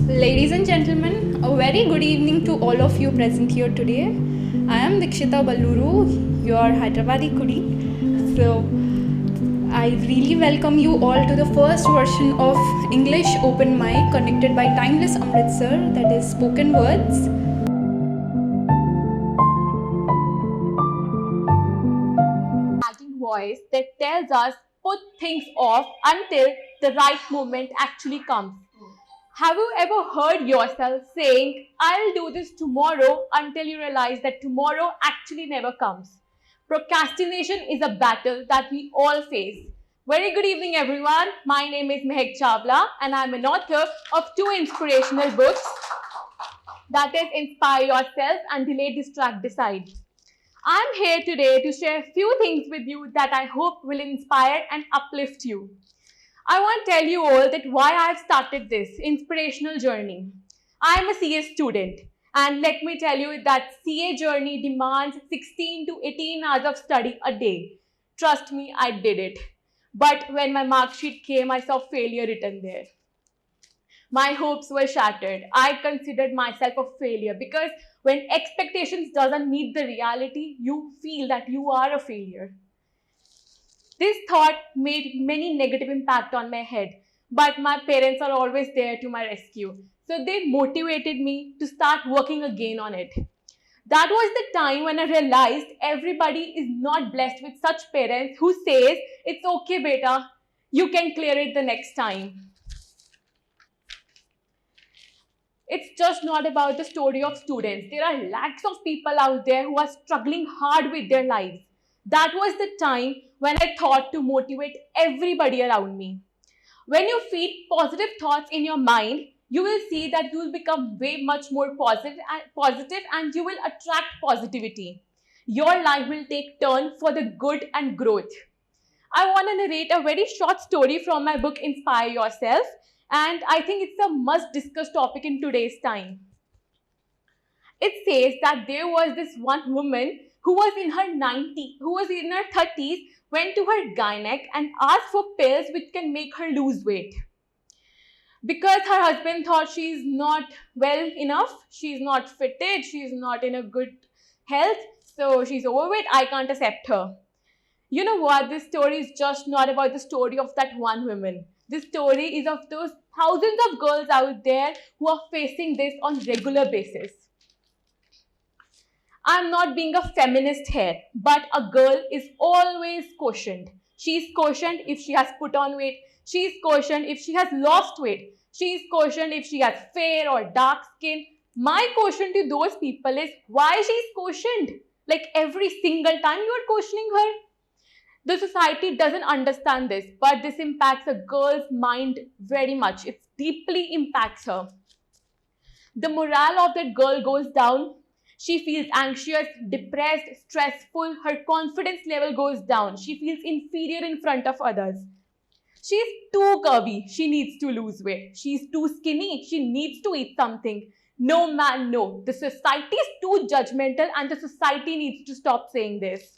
Ladies and gentlemen, a very good evening to all of you present here today. I am Dikshita Balluru, your Hyderabadi Kudi. So, I really welcome you all to the first version of English Open Mic conducted by Timeless Amritsar, that is spoken words. Nagging voice that tells us put things off until the right moment actually comes. Have you ever heard yourself saying, I'll do this tomorrow until you realize that tomorrow actually never comes? Procrastination is a battle that we all face. Very good evening, everyone. My name is Mehek Chawla, and I'm an author of two inspirational books, that is Inspire Yourself and Delay, Distract, Decide. I'm here today to share a few things with you that I hope will inspire and uplift you. I want to tell you all that why I've started this inspirational journey. I'm a CA student, and let me tell you that CA journey demands 16 to 18 hours of study a day. Trust me, I did it. But when my mark sheet came, I saw failure written there. My hopes were shattered. I considered myself a failure because when expectations doesn't meet the reality, you feel that you are a failure. This thought made many negative impact on my head, but my parents are always there to my rescue. So they motivated me to start working again on it. That was the time when I realized everybody is not blessed with such parents who says, it's okay beta, you can clear it the next time. It's just not about the story of students. There are lakhs of people out there who are struggling hard with their lives. That was the time when I thought to motivate everybody around me. When you feed positive thoughts in your mind, you will see that you will become way much more positive and you will attract positivity. Your life will take turn for the good and growth. I want to narrate a very short story from my book Inspire Yourself, and I think it's a must discuss topic in today's time. It says that there was this one woman who was in her 30s, went to her gynec and asked for pills which can make her lose weight. Because her husband thought she's not well enough, she's not fitted, she's not in a good health, so she's overweight, I can't accept her. You know what? This story is just not about the story of that one woman. This story is of those thousands of girls out there who are facing this on regular basis. I'm not being a feminist here, but a girl is always cautioned. She's cautioned if she has put on weight. She's cautioned if she has lost weight. She's cautioned if she has fair or dark skin. My caution to those people is why she's cautioned. Like every single time you are cautioning her. The society doesn't understand this, but this impacts a girl's mind very much. It deeply impacts her. The morale of that girl goes down. She feels anxious, depressed, stressful. Her confidence level goes down. She feels inferior in front of others. She's too curvy. She needs to lose weight. She's too skinny. She needs to eat something. No, man, no. The society is too judgmental and the society needs to stop saying this.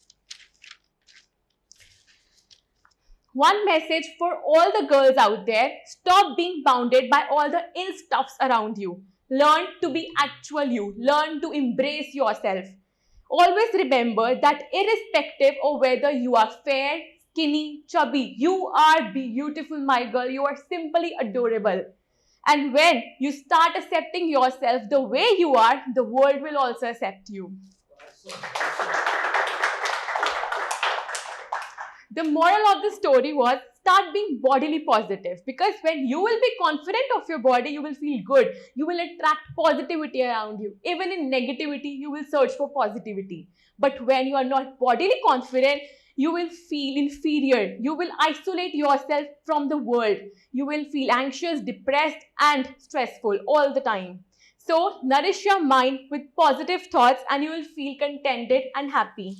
One message for all the girls out there, stop being bounded by all the ill stuffs around you. Learn to be actual you. Learn to embrace yourself. Always remember that irrespective of whether you are fair, skinny, chubby, you are beautiful, my girl. You are simply adorable. And when you start accepting yourself the way you are, the world will also accept you. The moral of the story was start being bodily positive, because when you will be confident of your body, you will feel good. You will attract positivity around you. Even in negativity, you will search for positivity. But when you are not bodily confident, you will feel inferior. You will isolate yourself from the world. You will feel anxious, depressed, and stressful all the time. So nourish your mind with positive thoughts and you will feel contented and happy.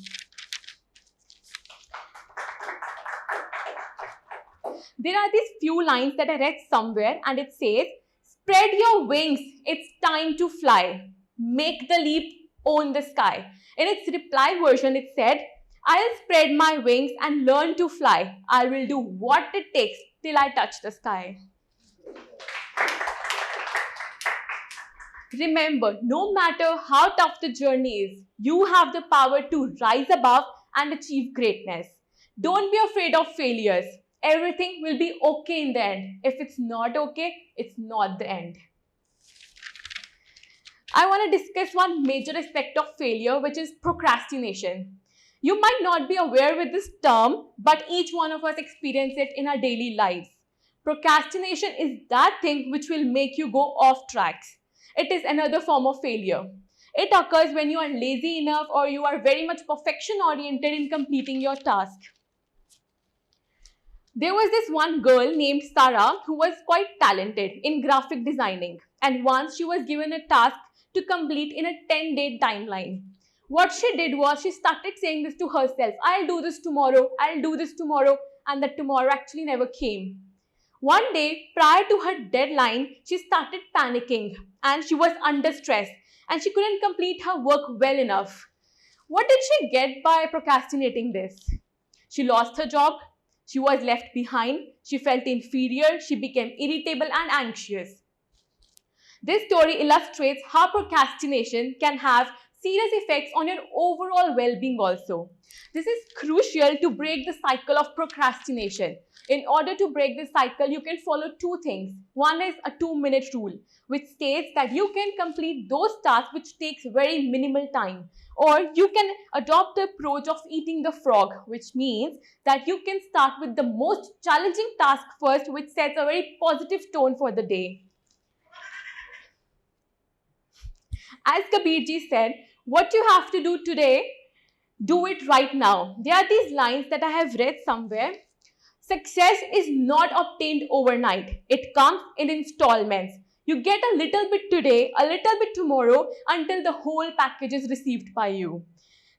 There are these few lines that I read somewhere and it says, spread your wings, it's time to fly. Make the leap, own the sky. In its reply version, it said, I'll spread my wings and learn to fly. I will do what it takes till I touch the sky. Remember, no matter how tough the journey is, you have the power to rise above and achieve greatness. Don't be afraid of failures. Everything will be okay in the end. If it's not okay, it's not the end. I want to discuss one major aspect of failure, which is procrastination. You might not be aware with this term, but each one of us experience it in our daily lives. Procrastination is that thing which will make you go off tracks. It is another form of failure. It occurs when you are lazy enough or you are very much perfection oriented in completing your task. There was this one girl named Sarah who was quite talented in graphic designing, and once she was given a task to complete in a 10-day timeline. What she did was she started saying this to herself, I'll do this tomorrow, I'll do this tomorrow, and that tomorrow actually never came. One day, prior to her deadline, she started panicking and she was under stress and she couldn't complete her work well enough. What did she get by procrastinating this? She lost her job, she was left behind, she felt inferior, she became irritable and anxious. This story illustrates how procrastination can have serious effects on your overall well-being also. This is crucial to break the cycle of procrastination. In order to break this cycle, you can follow two things. One is a 2-minute rule, which states that you can complete those tasks which takes very minimal time. Or you can adopt the approach of eating the frog, which means that you can start with the most challenging task first, which sets a very positive tone for the day. As Kabirji said, what you have to do today, do it right now. There are these lines that I have read somewhere. Success is not obtained overnight. It comes in installments. You get a little bit today, a little bit tomorrow, until the whole package is received by you.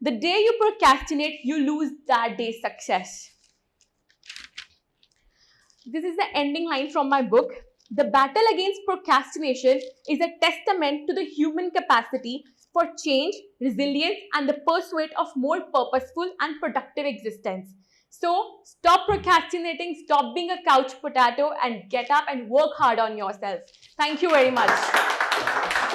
The day you procrastinate, you lose that day's success. This is the ending line from my book. The battle against procrastination is a testament to the human capacity for change, resilience, and the pursuit of more purposeful and productive existence. So, stop procrastinating, stop being a couch potato, and get up and work hard on yourself. Thank you very much.